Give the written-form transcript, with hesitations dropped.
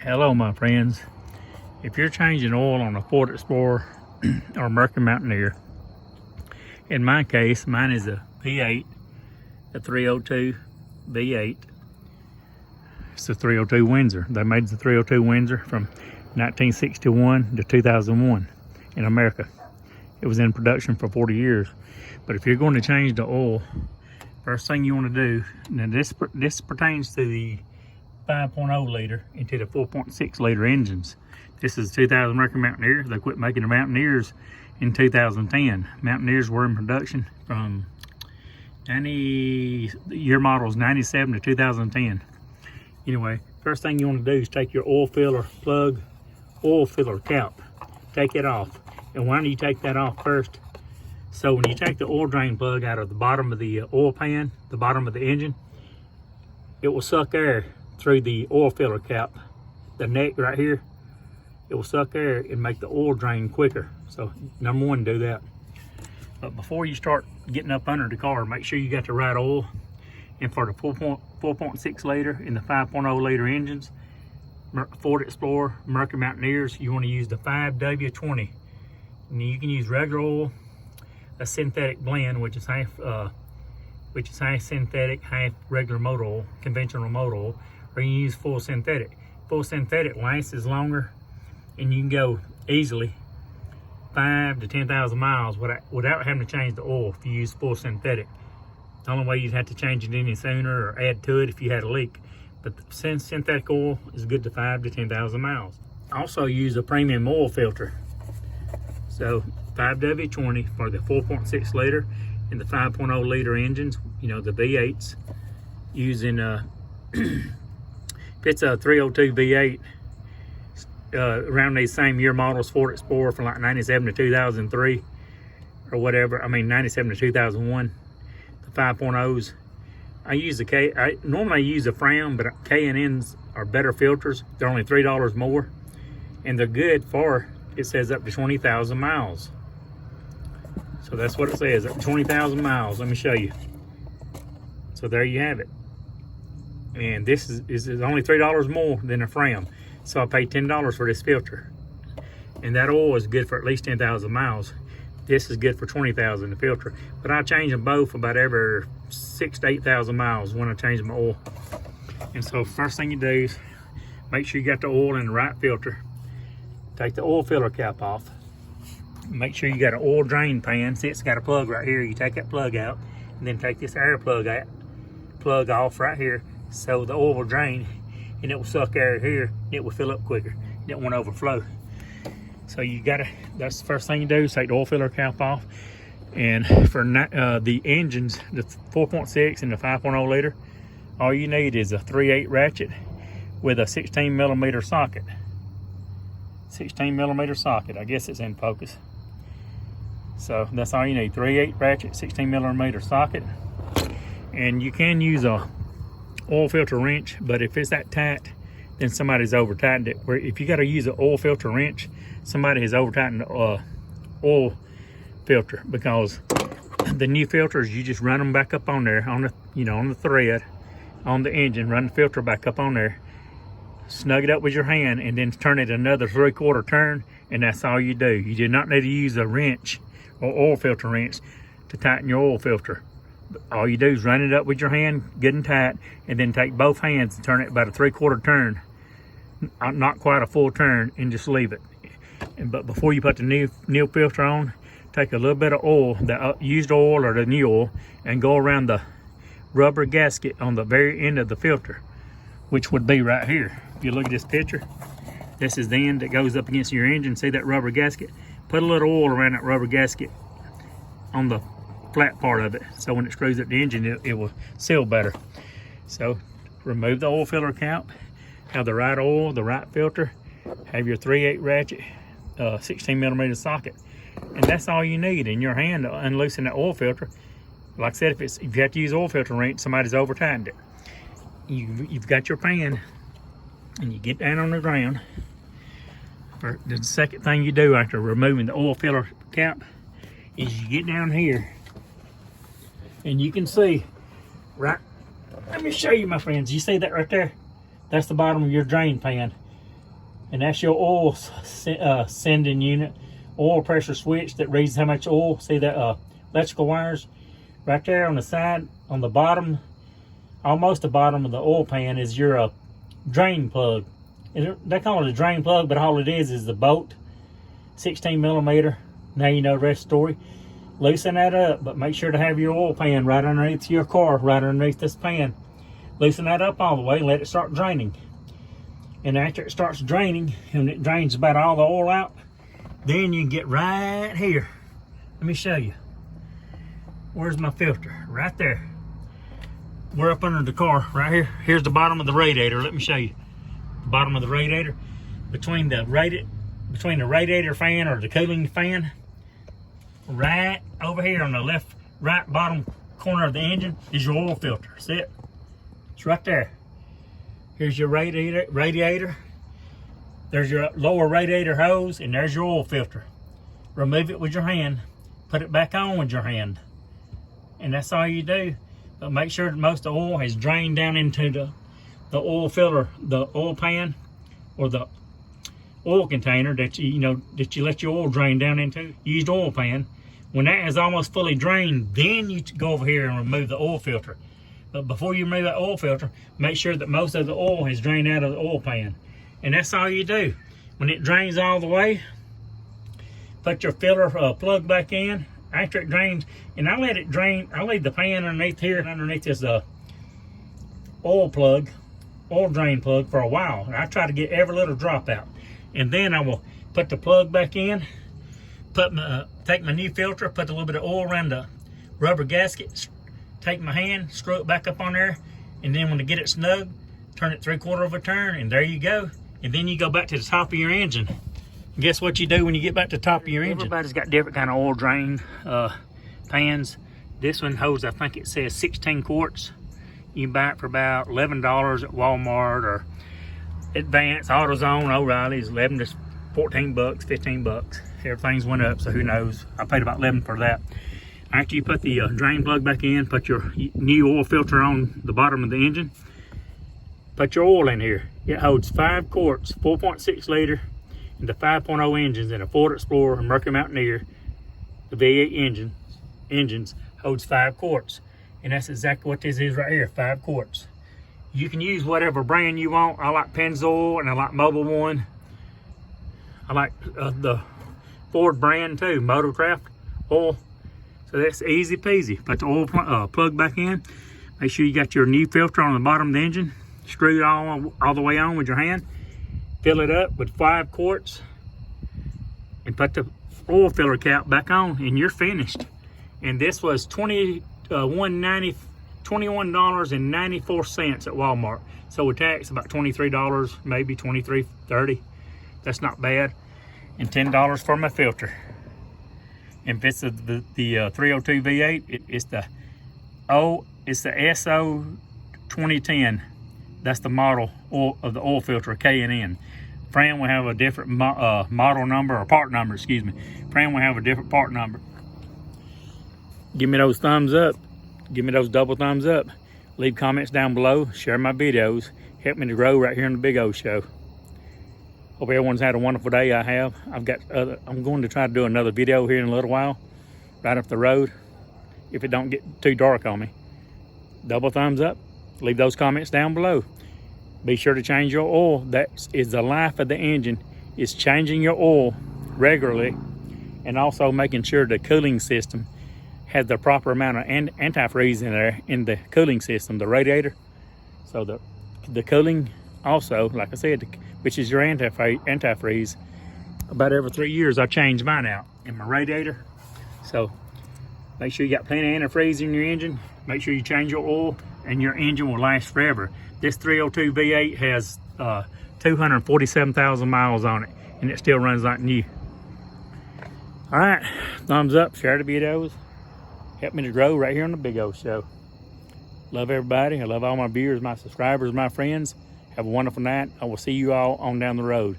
Hello my friends. If you're changing oil on a Ford Explorer or Mercury Mountaineer, in my case, mine is a V8, a 302 V8. It's a 302 Windsor. They made the 302 Windsor from 1961 to 2001 in America. It was in production for 40 years. But if you're going to change the oil, first thing you want to do, now this pertains to the 5.0 liter into the 4.6 liter engines. This is 2000 Mercury Mountaineer. They quit making the Mountaineers in 2010. Mountaineers were in production from year models 97 to 2010. Anyway, first thing you want to do is take your oil filler plug, oil filler cap, take it off. And why don't you take that off first? So when you take the oil drain plug out of the bottom of the oil pan, the bottom of the engine, it will suck air through the oil filler cap, the neck right here. It will suck air and make the oil drain quicker. So number one, do that. But before you start getting up under the car, make sure you got the right oil. And for the 4.6 liter and the 5.0 liter engines, Ford Explorer, Mercury Mountaineers, you want to use the 5W20. And you can use regular oil, a synthetic blend, which is half synthetic, half regular motor oil, conventional motor oil, or you can use full synthetic. Full synthetic lasts longer, and you can go easily 5 to 10,000 miles without having to change the oil if you use full synthetic. The only way you'd have to change it any sooner or add to it if you had a leak. But the synthetic oil is good to 5 to 10,000 miles. Also use a premium oil filter. So 5W20 for the 4.6 liter and the 5.0 liter engines, you know, the V8s, using if it's a 302 V8, around these same year models, Ford Explorer from like 97 to 2003 or whatever, 97 to 2001, the 5.0s, I normally use a Fram, but K&Ns are better filters. They're only $3 more, and they're good for, it says up to 20,000 miles. So that's what it says, up to 20,000 miles. Let me show you. So there you have it. And this is only $3 more than a Fram. So I paid $10 for this filter. And that oil is good for at least 10,000 miles. This is good for 20,000, the filter. But I change them both about every 6,000 to 8,000 miles when I change my oil. And so first thing you do is make sure you got the oil in the right filter. Take the oil filler cap off. Make sure you got an oil drain pan. See, it's got a plug right here. You take that plug out, and then take this air plug off right here, so the oil will drain, and it will suck air here. It will fill up quicker. It won't overflow. So you gotta. That's the first thing you do is take the oil filler cap off. And for the engines, the 4.6 and the 5.0 liter, all you need is a 3/8 ratchet with a 16 millimeter socket. 16 millimeter socket. I guess it's in focus. So that's all you need, 3/8 ratchet, 16 millimeter socket. And you can use a oil filter wrench, but if it's that tight, then somebody's over tightened it. Where if you got to use an oil filter wrench, somebody has over tightened the oil filter, because the new filters, you just run them back up on there on the thread on the engine, run the filter back up on there, snug it up with your hand, and then turn it another 3/4 turn, and that's all you do. You do not need to use a wrench or oil filter wrench to tighten your oil filter. All you do is run it up with your hand, good and tight, and then take both hands and turn it about a 3/4 turn, not quite a full turn, and just leave it. But before you put the new filter on, take a little bit of oil, the used oil or the new oil, and go around the rubber gasket on the very end of the filter, which would be right here. If you look at this picture, this is the end that goes up against your engine. See that rubber gasket? Put a little oil around that rubber gasket on the flat part of it, so when it screws up the engine, it will seal better. So remove the oil filler cap, have the right oil, the right filter, have your 3/8 ratchet, 16 millimeter socket, and that's all you need in your hand to unloosen that oil filter. Like I said, if you have to use oil filter wrench, somebody's over tightened it. You've got your pan, and you get down on the ground. The second thing you do after removing the oil filler cap is you get down here, and you can see right, let me show you, my friends. You see that right there? That's the bottom of your drain pan. And that's your oil sending unit, oil pressure switch that reads how much oil. See that electrical wires right there on the side, on the bottom, almost the bottom of the oil pan is your drain plug. They call it a drain plug, but all it is the bolt, 16 millimeter. Now you know the rest of the story. Loosen that up, but make sure to have your oil pan right underneath your car, right underneath this pan. Loosen that up all the way and let it start draining. And after it starts draining, and it drains about all the oil out, then you can get right here. Let me show you. Where's my filter? Right there. We're up under the car, right here. Here's the bottom of the radiator. Let me show you. The bottom of the radiator. Between the radiator fan or the cooling fan, right over here on the right bottom corner of the engine is your oil filter. See it? It's right there. Here's your radiator. There's your lower radiator hose, and there's your oil filter. Remove it with your hand. Put it back on with your hand. And that's all you do. But make sure that most of the oil has drained down into the oil filter, the oil pan, or the oil container that you let your oil drain down into. Used oil pan. When that is almost fully drained, then you go over here and remove the oil filter. But before you remove that oil filter, make sure that most of the oil has drained out of the oil pan. And that's all you do. When it drains all the way, put your filter plug back in. After it drains, and I let it drain, I leave the pan underneath here, underneath this oil drain plug for a while. And I try to get every little drop out. And then I will put the plug back in, take my new filter, put a little bit of oil around the rubber gasket, take my hand, screw it back up on there, and then when I get it snug, turn it 3/4 of a turn, and there you go. And then you go back to the top of your engine. And guess what you do when you get back to the top of your engine? Everybody's got different kind of oil drain pans. This one holds, I think it says 16 quarts. You can buy it for about $11 at Walmart or Advance, AutoZone, O'Reilly's, 11 to 14 bucks, 15 bucks. Everything's went up, so who knows? I paid about 11 for that. After you put the drain plug back in, put your new oil filter on the bottom of the engine, put your oil in here. It holds 5 quarts, 4.6 liter, into 5.0 engines in a Ford Explorer, a Mercury Mountaineer. The V8 engines holds 5 quarts. And that's exactly what this is right here, 5 quarts. You can use whatever brand you want. I like Pennzoil and I like Mobil One. I like the Ford brand too, Motorcraft oil. So that's easy peasy. Put the oil plug back in. Make sure you got your new filter on the bottom of the engine. Screw it all the way on with your hand. Fill it up with 5 quarts. And put the oil filter cap back on and you're finished. And this was $21.94 at Walmart. So with tax, about $23, maybe $23.30. That's not bad. And $10 for my filter. And if it's the 302 V8, it's the SO 2010. That's the model of the oil filter, K&N. Fran will have a different model number, or part number, excuse me. Fran will have a different part number. Give me those thumbs up. Give me those double thumbs up. Leave comments down below. Share my videos. Help me to grow right here on the Big O Show. Hope everyone's had a wonderful day. I have. I'm going to try to do another video here in a little while, right up the road, if it don't get too dark on me. Double thumbs up. Leave those comments down below. Be sure to change your oil. That is the life of the engine. Is changing your oil regularly, and also making sure the cooling system has the proper amount of antifreeze in there in the cooling system, the radiator. So the cooling also, like I said, which is your antifreeze. About every 3 years, I change mine out in my radiator. So make sure you got plenty of antifreeze in your engine. Make sure you change your oil, and your engine will last forever. This 302 V8 has 247,000 miles on it, and it still runs like new. All right, thumbs up, share the videos. Help me to grow right here on the Big O Show. Love everybody. I love all my viewers, my subscribers, my friends. Have a wonderful night. I will see you all on down the road.